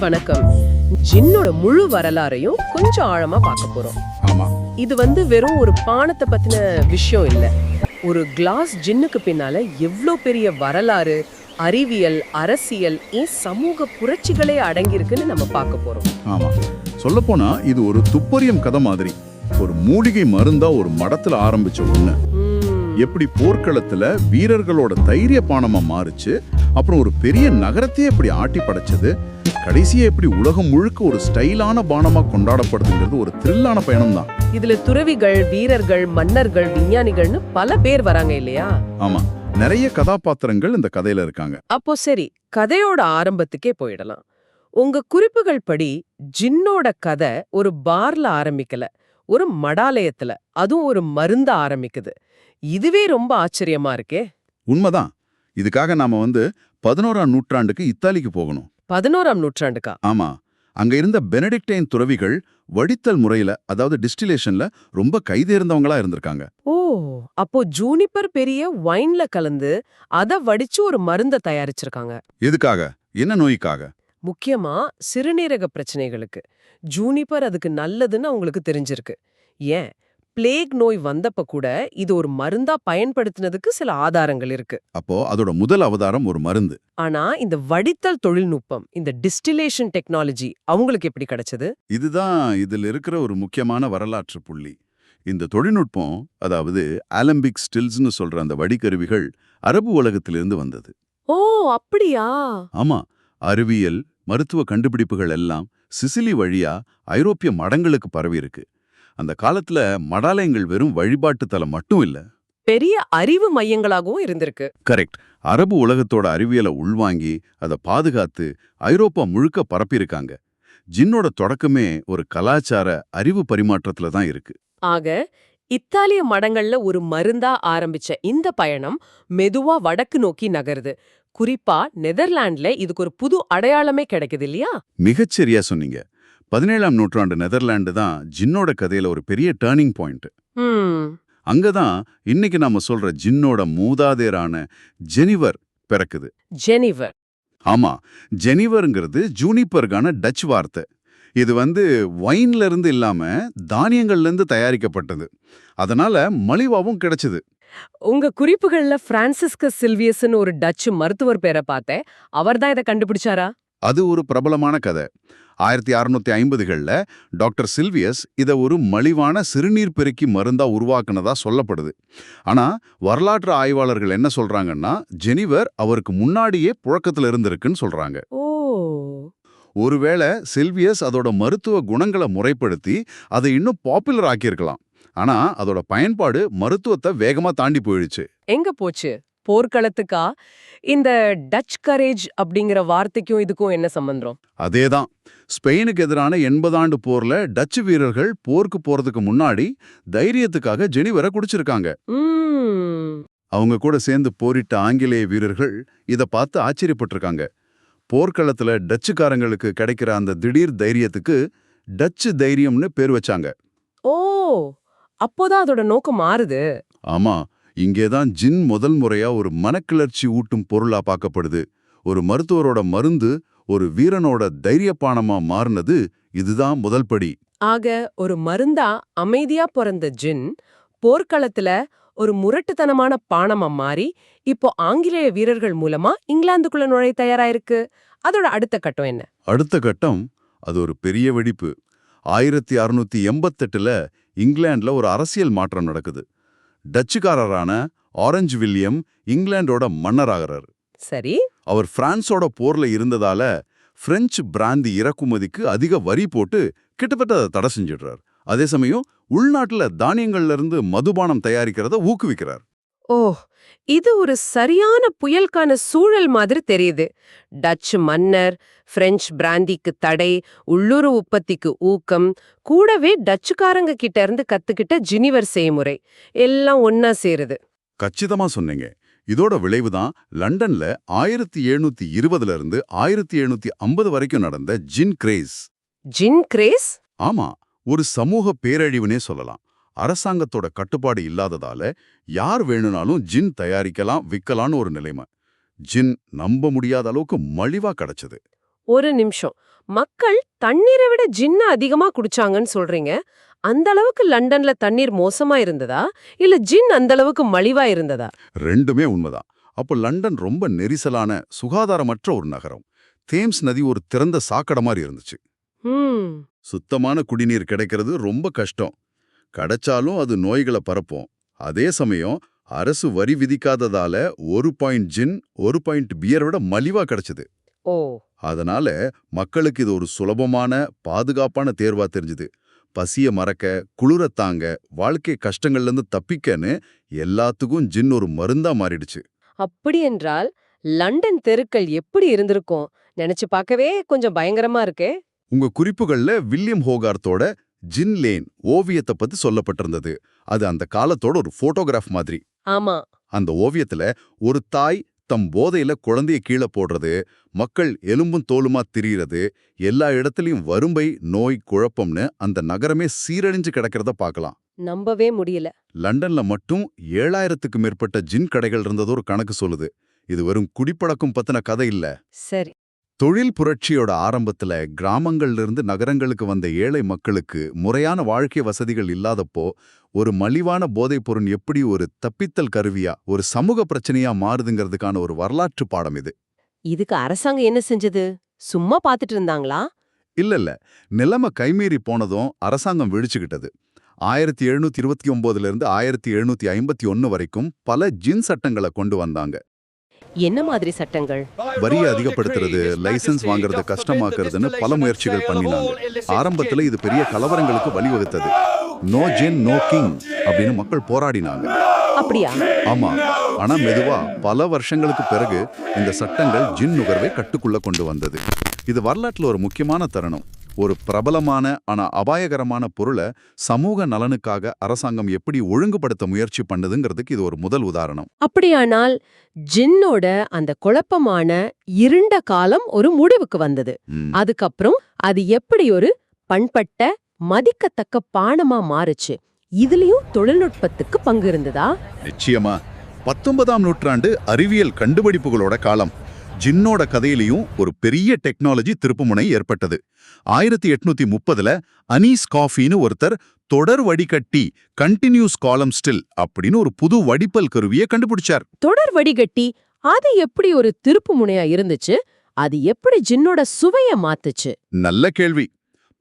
வணக்கம். ஜின்னோட முழு வரலாறையும் கொஞ்சம் ஆழமா பார்க்க போறோம். ஆமா. இது வெறும் ஒரு பானத்தை பத்தின விஷயம் இல்ல. ஒரு கிளாஸ் ஜின்னுக்கு பின்னால எவ்ளோ பெரிய வரலாறு, அறிவியல், அரசியல், சமூக புரட்சிகளே அடங்கியிருக்குன்னு நம்ம பார்க்க போறோம். ஆமா. சொல்லப்போனா இது ஒரு துப்பறியும் கதை மாதிரி. ஒரு மூலிகை மருந்தா ஒரு மடத்துல ஆரம்பிச்ச ஒண்ணு எப்படி போர்க்களத்துல வீரர்களோட தைரிய பானமா மாறுச்சு, அப்புறம் ஒரு பெரிய நகரத்தையே எப்படி ஆட்டி படைச்சது, கடைசியா எப்படி உலகம் முழுக்க ஒரு ஸ்டைலான பானமா கொண்டாடப்படுதுங்கிறது ஒரு த்ரில்லான பயணம் தான். இதுல துறவிகள், வீரர்கள், மன்னர்கள், விஞ்ஞானிகள்னு பல பேர் வராங்க இல்லையா? ஆமா, நிறைய கதாபாத்திரங்கள் இந்த கதையில இருக்காங்க. அப்போ சரி, கதையோட ஆரம்பத்துக்கே போயிடலாம். உங்க குறிப்புகள் படி ஜின்னோட கதை ஒரு பார்ல ஆரம்பிக்கல, ஒரு மடாலயத்துல, அதுவும் ஒரு மருந்த ஆரம்பிக்குது. இதுவே ரொம்ப ஆச்சரியமா இருக்கே. உண்மைதான். இதுக்காக நாம 11ஆம் நூற்றாண்டுக்கு இத்தாலிக்கு போகணும். 11ஆம் நூற்றாண்டுக்கா? ஆமா. அங்க இருந்த பெனடிக்டைன் துறவிகள் வடித்தல் முறையில, அதாவது டிஸ்டிலேஷன்ல ரொம்ப கைதேர்ந்தவங்களா இருந்திருக்காங்க. ஓ, அப்போ ஜூனிப்பர் பெரிய வைன்ல கலந்து அத வடிச்சு ஒரு மருந்த தயாரிச்சிருக்காங்க. எதுக்காக? என்ன நோய்க்காக? முக்கியமா சிறுநீரக பிரச்சனைகளுக்கு. ஜூனிப்பர் அதுக்கு நல்லதுன்னு அவங்களுக்கு தெரிஞ்சிருக்கு. ஏன், பிளேக் நோய் வந்தப்ப கூட இது ஒரு மருந்தா பயன்படுத்தினதுக்கு சில ஆதாரங்கள் இருக்கு. அப்போ அதோட முதல் அவதாரம் ஒரு மருந்து. ஆனா இந்த வடித்தல் தொழில்நுட்பம், இந்த டிஸ்டிலேஷன் டெக்னாலஜி அவங்களுக்கு எப்படி கிடைச்சது? இதுதான் இதில் இருக்கிற ஒரு முக்கியமான வரலாற்று புள்ளி. இந்த தொழில்நுட்பம், அதாவது ஆலம்பிக் ஸ்டில்ஸ்னு சொல்ற அந்த வடிகருவிகள் அரபு உலகத்திலிருந்து வந்தது. ஓ, அப்படியா? ஆமா. அறிவியல், மருத்துவ கண்டுபிடிப்புகள் எல்லாம் சிசிலி வழியா ஐரோப்பிய மடங்களுக்கு பரவி இருக்கு. அந்த காலத்துல மடாலயங்கள் வெறும் வழிபாட்டு தலம் மட்டும் இல்ல, பெரிய அறிவு மையங்களாகவும் இருந்திருக்கு. கரெக்ட். அரபு உலகத்தோட அறிவியலை உள்வாங்கி அதை பாதுகாத்து ஐரோப்பா முழுக்க பரப்பியிருக்காங்க. ஜின்னோட தொடக்கமே ஒரு கலாச்சார அறிவு பரிமாற்றத்துல தான் இருக்கு. ஆக இத்தாலிய மடங்கள்ல ஒரு மருந்தா ஆரம்பிச்ச இந்த பயணம் மெதுவா வடக்கு நோக்கி நகருது. குறிப்பா நெதர்லாண்ட்ல இதுக்கு ஒரு புது அடையாளமே கிடைக்குது இல்லையா? மிகச்சரியா சொன்னீங்க. 17ஆம் நூற்றாண்டு நெதர்லாண்டு தான் ஜின்னோட கதையில ஒரு பெரிய டேர்னிங் பாயிண்ட். அங்கதான் இன்னைக்கு நாம சொல்ற ஜின்னோட மூதாதையரான ஜெனிவர் பிறக்குது. ஜெனிவர்? ஆமா, ஜெனிவர்ங்கிறது ஜூனிப்பருக்கான டச் வார்த்தை. இது வைன்ல இருந்து இல்லாம தானியங்கள்ல இருந்து தயாரிக்கப்பட்டது. அதனால மலிவாவும் கிடைச்சது. உங்க குறிப்புகள்ல பிரான்சிஸ்கஸ் சில்வியஸ்னு ஒரு டச்சு மருத்துவர் பேரை பார்த்தேன். அவர்தான் இதை கண்டுபிடிச்சாரா? அது ஒரு பிரபலமான கதை. 1650கள்ல டாக்டர் சில்வியஸ் இதை ஒரு மலிவான சிறுநீர் பெருக்கி மருந்தா உருவாக்குனதா சொல்லப்படுது. ஆனா வரலாற்று ஆய்வாளர்கள் என்ன சொல்றாங்கன்னா, ஜெனிவர் அவருக்கு முன்னாடியே புழக்கத்துல இருந்திருக்குன்னு சொல்றாங்க. ஓ, ஒருவேளை சில்வியஸ் அதோட மருத்துவ குணங்களை முறைப்படுத்தி அதை இன்னும் பாப்புலர் ஆக்கியிருக்கலாம். ஆனா அதோட பயன்பாடு மருத்துவத்தை வேகமா தாண்டி போயிடுச்சு. எங்க போச்சு? போர்க்களத்துக்கா? இந்த டச் கரேஜ் அப்படிங்கிற வார்த்தைக்கும் இதுக்கும் என்ன சம்பந்தம்? அதேதான். ஸ்பெயினுக்கு எதிரான 80 ஆண்டு போர்ல டச்சு வீரர்கள் போருக்கு போறதுக்கு முன்னாடி தைரியத்துக்காக ஜெனிவரை குடிச்சிருக்காங்க. அவங்க கூட சேர்ந்து போரிட்ட ஆங்கிலேய வீரர்கள் இதை பார்த்து ஆச்சரியப்பட்டிருக்காங்க. போர்க்களத்துல டச்சுக்காரங்களுக்கு கிடைக்கிற அந்த திடீர் தைரியத்துக்கு டச்சு தைரியம்னு பேர் வச்சாங்க. ஓ, அப்போதான் அதோட நோக்கம் மாறுது. ஆமா, இங்கேதான் ஜின் முதல் முறையா ஒரு மனக்கிளர்ச்சி ஊட்டும் பொருளா பார்க்கப்படுது. ஒரு மருத்துவரோட மருந்து ஒரு வீரனோட தைரியப்பானமா மாறினது இதுதான் முதல் படி. ஆக ஒரு மருந்தா அமைதியா பிறந்த ஜின் போர்க்களத்துல ஒரு முரட்டுத்தனமான பானமா மாறி இப்போ ஆங்கிலேய வீரர்கள் மூலமா இங்கிலாந்துக்குள்ள நுழைய தயாராயிருக்கு. அதோட அடுத்த கட்டம் என்ன? அடுத்த கட்டம் அது ஒரு பெரிய வெடிப்பு. 1688ல இங்கிலாந்துல ஒரு அரசியல் மாற்றம் நடக்குது. டச்சுக்காரரான ஆரஞ்சு வில்லியம் இங்கிலாண்டோட மன்னராகிறார். சரி. அவர் பிரான்ஸோட போர்ல இருந்ததால பிரெஞ்சு பிராந்தி இறக்குமதிக்கு அதிக வரி போட்டு கிட்டத்தட்ட அதை தடை செஞ்சிடுறார். அதே சமயம் உள்நாட்டுல தானியங்கள்ல இருந்து மதுபானம் தயாரிக்கிறத ஊக்குவிக்கிறார். ஓ, இது ஒரு சரியான புயலுக்கான சூழல் மாதிரி தெரியுது. டச்சு மன்னர், பிரெஞ்சு பிராந்திக்கு தடை, உள்ளூர் உற்பத்திக்கு ஊக்கம், கூடவே டச்சுக்காரங்க கிட்ட இருந்து கத்துக்கிட்ட ஜினிவர் செய்முறை எல்லாம் ஒன்னா சேருது. கச்சிதமா சொன்னீங்க. இதோட விளைவுதான் லண்டன்ல 1720ல இருந்து 1750 வரைக்கும் நடந்த ஜின் கிரேஸ். ஜின் கிரேஸ்? ஆமா, ஒரு சமூக பேரழிவுனே சொல்லலாம். அரசாங்கத்தோட கட்டுப்பாடு இல்லாததால யார் வேணும்னாலும் ஜின் தயாரிக்கலாம், விற்கலான்னு ஒரு நிலைமை. ஜின் நம்ப முடியாத அளவுக்கு மலிவா கிடைச்சது. ஒரு நிமிஷம், மக்கள் தண்ணீரை விட ஜின்ன அதிகமா குடிச்சாங்கன்னு சொல்றீங்க. அந்த அளவுக்கு லண்டன்ல தண்ணீர் மோசமா இருந்ததா இல்ல ஜின் அந்த அளவுக்கு மலிவா இருந்ததா? ரெண்டுமே உண்மைதான். அப்போ லண்டன் ரொம்ப நெரிசலான சுகாதாரமற்ற ஒரு நகரம். தேம்ஸ் நதி ஒரு திறந்த சாக்கடை மாதிரி இருந்துச்சு. ம். சுத்தமான குடிநீர் கிடைக்கிறது ரொம்ப கஷ்டம். கிடைச்சாலும் அது நோய்களை பரப்பும். அதே சமயம் அரசு வரி விதிக்காததால 1 பாயிண்ட் ஜின் 1 பாயிண்ட் பியர் விட மலிவா கிடைச்சது. ஓ. அதனால மக்களுக்கு இது ஒரு சுலபமான பாதுகாப்பான தேர்வா தெரிஞ்சுது. பசிய மறக்க, குளிரத் தாங்க, வாழ்க்கை கஷ்டங்கள்ல இருந்து தப்பிக்கன்னு எல்லாத்துக்கும் ஜின் ஒரு மருந்தா மாறிடுச்சு. அப்படி என்றால் லண்டன் தெருக்கள் எப்படி இருந்திருக்கும்? நினைச்சு பார்க்கவே கொஞ்சம் பயங்கரமா இருக்கே. உங்க குறிப்புகள்ல வில்லியம் ஹோகார்த்தோட ஜின் லேன் ஓவியத்தை பத்தி சொல்லப்பட்டிருந்தது. அது அந்த காலத்தோட ஒரு போட்டோகிராஃப் மாதிரி. ஆமா. அந்த ஓவியத்துல ஒரு தாய் தம் போதையில குழந்தைய கீழே போடுறது, மக்கள் எலும்பும் தோலுமா திரியிறது, எல்லா இடத்துலயும் வறுமை, நோய், குழப்பம்னு அந்த நகரமே சீரழிஞ்சு கிடக்கிறத பார்க்கலாம். நம்பவே முடியல. லண்டன்ல மட்டும் 7000க்கு மேற்பட்ட ஜின் கடைகள் இருந்தது ஒரு கணக்கு சொல்லுது. இது வெறும் குடிப்பழக்கம் பத்தின கதை இல்ல. சரி. தொழில் புரட்சியோட ஆரம்பத்துல கிராமங்கள்ல இருந்து நகரங்களுக்கு வந்த ஏழை மக்களுக்கு முறையான வாழ்க்கை வசதிகள் இல்லாதப்போ ஒரு மலிவான போதைப்பொருள் எப்படி ஒரு தப்பித்தல் கருவியா, ஒரு சமூக பிரச்சனையா மாறுதுங்கிறதுக்கான ஒரு வரலாற்று பாடம் இது. இதுக்கு அரசாங்கம் என்ன செஞ்சது? சும்மா பாத்துட்டு இருந்தாங்களா? இல்ல. நிலைமை கைமீறி போனதும் அரசாங்கம் விழிச்சுக்கிட்டது. 1729 இருந்து 1751 வரைக்கும் பல ஜின் சட்டங்களை கொண்டு வந்தாங்க. என்ன மாதிரி சட்டங்கள்? வரியை அதிகப்படுத்துறது, லைசென்ஸ் வாங்குறது கஷ்டமாக்குறதுன்னு பல முயற்சிகள் பண்ணினாங்க. ஆரம்பத்துல இது பெரிய கலவரங்களுக்கு வழிவகுத்தது. நோ ஜின் நோ கிங் அப்படின்னு மக்கள் போராடினாங்க. அப்படியா? ஆமா. ஆனா மெதுவா பல வருஷங்களுக்கு பிறகு இந்த சட்டங்கள் ஜின் நுகர்வை கட்டுக்குள்ள கொண்டு வந்தது. இது வரலாற்றுல ஒரு முக்கியமான தருணம். ஒரு பிரபலமான ஆனா அபாயகரமான பொருளை சமூக நலனுக்காக அரசாங்கம் எப்படி ஒழுங்குபடுத்த முயற்சி பண்ணுதுங்கிறதுக்கு இது ஒரு முதல் உதாரணம். அப்படியானால் ஜின்னோட அந்த குழப்பமான இருண்ட காலம் ஒரு முடிவுக்கு வந்தது. அதுக்கப்புறம் அது எப்படி ஒரு பண்பட்ட மதிக்கத்தக்க பானமா மாறுச்சு? இதுலயும் தொழில்நுட்பத்துக்கு பங்கு இருந்ததா? நிச்சயமா. 19ஆம் நூற்றாண்டு அறிவியல் கண்டுபிடிப்புகளோட காலம். ஜின்னோட கதையிலையும் ஒரு பெரிய டெக்னாலஜி திருப்புமுனை ஏற்பட்டது. 1830ல அனீஸ் காஃபின்னு ஒருத்தர் தொடர் வடிகட்டி கண்டினியூஸ் காலம் ஸ்டில் அப்படின்னு ஒரு புது வடிப்பல் கருவியை கண்டுபிடிச்சார். தொடர் வடிகட்டி அது எப்படி ஒரு திருப்பு முனையா இருந்துச்சு? அது எப்படி ஜின்னோட சுவைய மாத்துச்சு? நல்ல கேள்வி.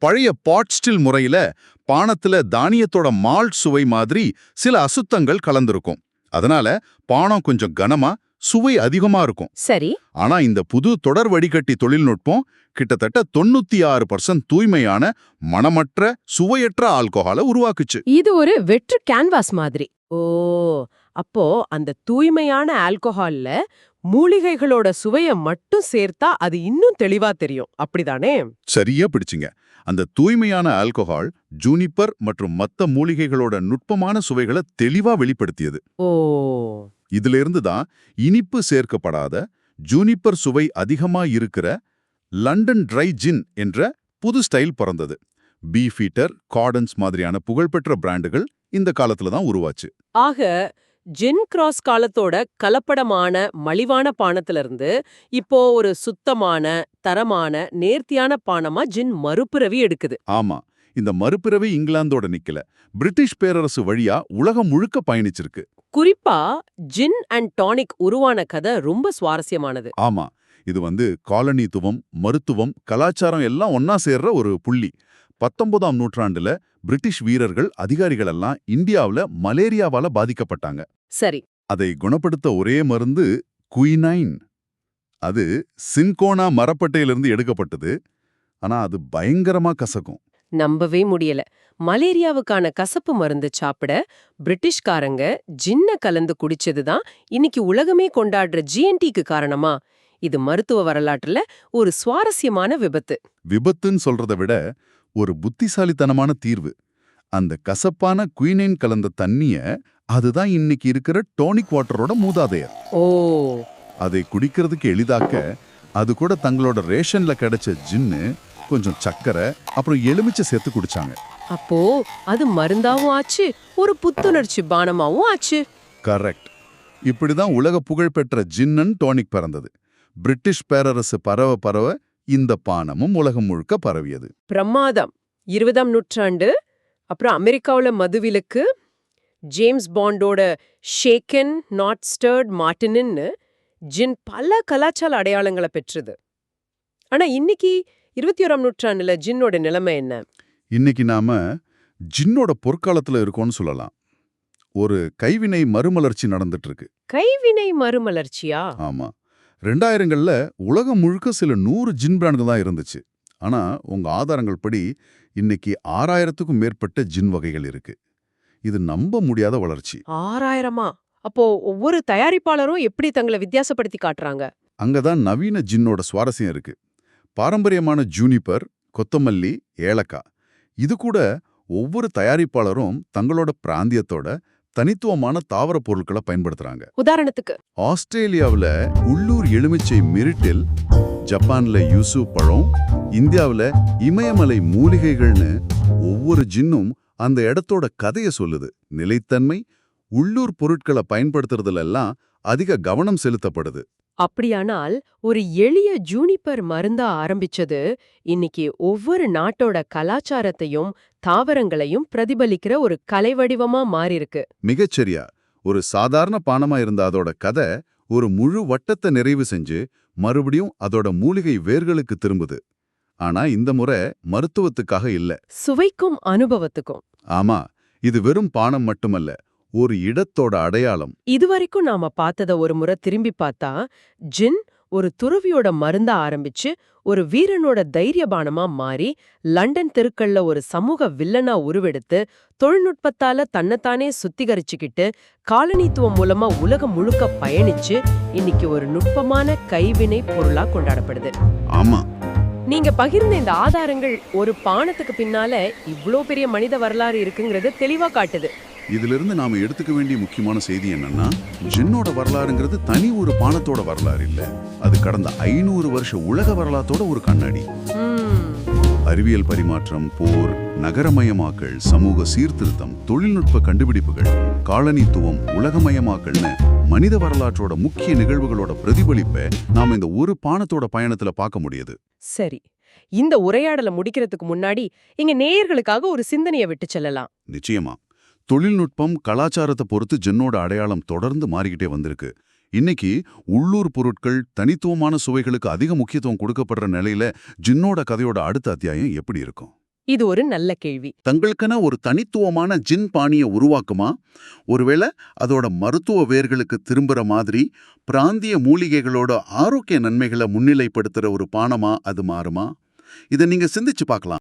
பழைய பாட் ஸ்டில் முறையில பானத்துல தானியத்தோட மால்ட் சுவை மாதிரி சில அசுத்தங்கள் கலந்திருக்கும். அதனால பானம் கொஞ்சம் கனமா, சுவை அதிகமா இருக்கும். சரி. ஆனா இந்த புது தொடர் வடிகட்டி தொழில்நுட்பம் கிட்டத்தட்ட 96% தூய்மையான, மணமற்ற, சுவையற்ற ஆல்கஹாலை உருவாக்குச்சு. இது ஒரு வெற்று கேன்வாஸ் மாதிரி. ஓ, அப்போ அந்த தூய்மையான ஆல்கஹால்ல மூலிகைகளோட சுவைய மட்டும் சேர்த்தா அது இன்னும் தெளிவா தெரியும். அப்படிதானே? சரியா பிடிச்சிங்க. அந்த தூய்மையான ஆல்கஹால் ஜூனிப்பர் மற்றும் மத்த மூலிகைகளோட நுட்பமான சுவைகளை தெளிவா வெளிப்படுத்தியது. ஓ. இதிலிருந்து தான் இனிப்பு சேர்க்கப்படாத, ஜூனிப்பர் சுவை அதிகமா இருக்கிற லண்டன் ட்ரை ஜின் என்ற புது ஸ்டைல் பிறந்தது. பீஃபீட்டர், கார்டன்ஸ் மாதிரியான புகழ்பெற்ற பிராண்டுகள் இந்த காலத்துல தான் உருவாச்சு. ஆக ஜின் கிராஸ் காலத்தோட கலப்படமான மலிவான பானத்துல இருந்து இப்போ ஒரு சுத்தமான, தரமான, நேர்த்தியான பானமா ஜின் மறுபிறவி எடுக்குது. ஆமா. இந்த மறுபிறவி இங்கிலாந்தோட நிக்கல, பிரிட்டிஷ் பேரரசு வழியா உலகம் முழுக்க பயணிச்சிருக்கு. குறிப்பா ஜின் அண்ட் டானிக் உருவான கதை ரொம்ப சுவாரஸ்யமானது. ஆமா. இது காலனித்துவம், மருத்துவம், கலாச்சாரம் எல்லாம் ஒன்னா சேர்ற ஒரு புள்ளி. 19ஆம் நூற்றாண்டுல பிரிட்டிஷ் வீரர்கள், அதிகாரிகள் எல்லாம் இந்தியாவுல மலேரியாவால பாதிக்கப்பட்டாங்க. சரி. அதை குணப்படுத்த ஒரே மருந்து குயினைன். அது சின்கோனா மரப்பட்டையிலிருந்து எடுக்கப்பட்டது. ஆனா அது பயங்கரமா கசக்கும். நம்பவே முடியல. மலேரியாவுக்கான கசப்பு மருந்து சாப்பிட பிரிட்டிஷ்காரங்க ஜின்ன கலந்து குடிச்சதுதான் இன்னைக்கு உலகமே கொண்டாடுற ஜிஎன்டிக்கு காரணமா? இது மருத்துவ வரலாற்றுல ஒரு சுவாரஸ்யமான விபத்து. விபத்துன்னு சொல்றதை விட ஒரு புத்திசாலித்தனமான தீர்வு. அந்த கசப்பான குயினைன் கலந்த தண்ணிய அதுதான் இன்னைக்கு இருக்கிற டானிக் வாட்டரோட மூதாதையர். ஓ. அதை குடிக்கிறதுக்கு எளிதாக்க அது கூட தங்களோட ரேஷன்ல கிடைச்ச ஜின்னு, கொஞ்சம் சக்கரை, அப்புறம் எலுமிச்சை சேர்த்து குடிச்சாங்க. அப்போ அது மருந்தாவும் ஆச்சு, ஒரு புத்துணர்ச்சி பானமாவும் ஆச்சு. கரெக்ட். இப்படிதான் உலக புகழ்பெற்ற ஜின் அண்ட் டானிக் பிறந்தது. பிரிட்டிஷ் பேரரசு பரவ இந்த பானமும் உலகம் முழுக்க பரவியது. பிரமாதம். 20ஆம் நூற்றாண்டு அப்புறம் அமெரிக்காவுல மதுவிலக்கு, ஜேம்ஸ் பாண்டோட ஷேக்கன் நாட் ஸ்டர்ட் மார்டின்னு ஜின் பல கலாச்சார அடையாளங்களை பெற்றது. ஆனா இன்னைக்கு 21ஆம் நூற்றாண்டுல ஜின்னோட நிலைமை என்ன? இன்னைக்கு நாம ஜின்னோட பொற்காலத்துல இருக்கோம்னு சொல்லலாம். ஒரு கைவினை மறுமலர்ச்சி நடந்துட்டு இருக்கு. கைவினை மறுமலர்ச்சியா? ஆமா, 2000கள்ல உலகம் முழுக்க சில 100 ஜின் பிராண்டுகள் தான் இருந்துச்சு. ஆனா உங்க ஆதாரங்கள் படி இன்னைக்கு 6000த்துக்கும் மேற்பட்ட ஜின் வகைகள் இருக்கு. இது நம்ப முடியாத வளர்ச்சி. 6000ஆ? அப்போ ஒவ்வொரு தயாரிப்பாளரும் எப்படி தங்களை வித்தியாசப்படுத்தி காட்டுறாங்க? அங்கதான் நவீன ஜின்னோட சுவாரஸ்யம் இருக்கு. பாரம்பரியமான ஜூனிபர், கொத்தமல்லி, ஏலக்காய், இது கூட ஒவ்வொரு தயாரிப்பாளரும் தங்களோட பிராந்தியத்தோட தனித்துவமான தாவர பொருட்களை பயன்படுத்துறாங்க. உதாரணத்துக்கு ஆஸ்திரேலியாவுல உள்ளூர் எலுமிச்சை மிரிட்டில், ஜப்பான்ல யூசு பழம், இந்தியாவுல இமயமலை மூலிகைகள்னு ஒவ்வொரு ஜின்னும் அந்த இடத்தோட கதைய சொல்லுது. நிலைத்தன்மை, உள்ளூர் பொருட்களை பயன்படுத்துறதுல எல்லாம் அதிக கவனம் செலுத்தப்படுது. அப்படியானால் ஒரு எளிய ஜூனிபர் மருந்தா ஆரம்பிச்சது இன்னைக்கு ஒவ்வொரு நாட்டோட கலாச்சாரத்தையும் தாவரங்களையும் பிரதிபலிக்கிற ஒரு கலை வடிவமா மாறிருக்கு. மிகச்சரியா. ஒரு சாதாரண பானமா இருந்த அதோட கதை ஒரு முழு வட்டத்தை நிறைவு செஞ்சு மறுபடியும் அதோட மூலிகை வேர்களுக்கு திரும்புது. ஆனா இந்த முறை மருத்துவத்துக்காக இல்ல. சுவைக்கும் அனுபவத்துக்கும். ஆமா, இது வெறும் பானம் மட்டுமல்ல, ஒரு இடத்தோட அடையாளம். இதுவரைக்கும் நாம பார்த்தத ஒரு முறை திரும்பி பார்த்தா, ஜின் ஒரு துறவியோட மருந்தா ஆரம்பிச்சு ஒரு வீரனோட தைரியபானமா மாறி லண்டன் தெருக்கள்ல ஒரு சமூக வில்லனா உருவெடுத்து தொழில்நுட்பத்தால தன்னைத்தானே சுத்திகரிச்சுக்கிட்டு காலனித்துவம் மூலமா உலகம் முழுக்க பயணிச்சு இன்னைக்கு ஒரு நுட்பமான கைவினை பொருளா கொண்டாடப்படுது. ஆமா, நீங்க பகிர்ந்த இந்த ஆதாரங்கள் ஒரு பானத்துக்கு பின்னால இவ்ளோ பெரிய மனித வரலாறு இருக்குங்கிறது தெளிவா காட்டுது. இதிலிருந்து நாம எடுத்துக்க வேண்டிய முக்கியமான செய்தி என்னன்னா, ஜின்னோட வரலாறுங்கிறது தனி ஒரு பானத்தோட வரலாறு இல்ல. அது கடந்த 500 வருஷ உலக வரலாற்றோட ஒரு கண்ணாடி. அறிவியல் பரிமாற்றம், போர், நகரமயமாக்கல், சமூக சீர்திருத்தம், தொழில்நுட்ப கண்டுபிடிப்புகள், காலனித்துவம், உலகமயமாக்கல்னு மனித வரலாற்றோட முக்கிய நிகழ்வுகளோட பிரதிபலிப்பை நாம இந்த ஒரு பானத்தோட பயணத்துல பார்க்க முடியுது. சரி, இந்த உரையாடலை முடிக்கிறதுக்கு முன்னாடி இங்க நேயர்களுக்காக ஒரு சிந்தனையை விட்டு செல்லலாம். நிச்சயமா. தொழில்நுட்பம், கலாச்சாரத்தை பொறுத்து ஜின்னோட அடையாளம் தொடர்ந்து மாறிக்கிட்டே வந்திருக்கு. இன்னைக்கு உள்ளூர் பொருட்கள், தனித்துவமான சுவைகளுக்கு அதிக முக்கியத்துவம் கொடுக்கப்படுற நிலையில ஜின்னோட கதையோட அடுத்த அத்தியாயம் எப்படி இருக்கும்? இது ஒரு நல்ல கேள்வி. தங்களுக்கென ஒரு தனித்துவமான ஜின் பாணியை உருவாக்குமா? ஒருவேளை அதோட மருத்துவ வேர்களுக்கு திரும்புற மாதிரி பிராந்திய மூலிகைகளோட ஆரோக்கிய நன்மைகளை முன்னிலைப்படுத்துற ஒரு பானமா அது மாறுமா? இதை நீங்க சிந்திச்சு பார்க்கலாம்.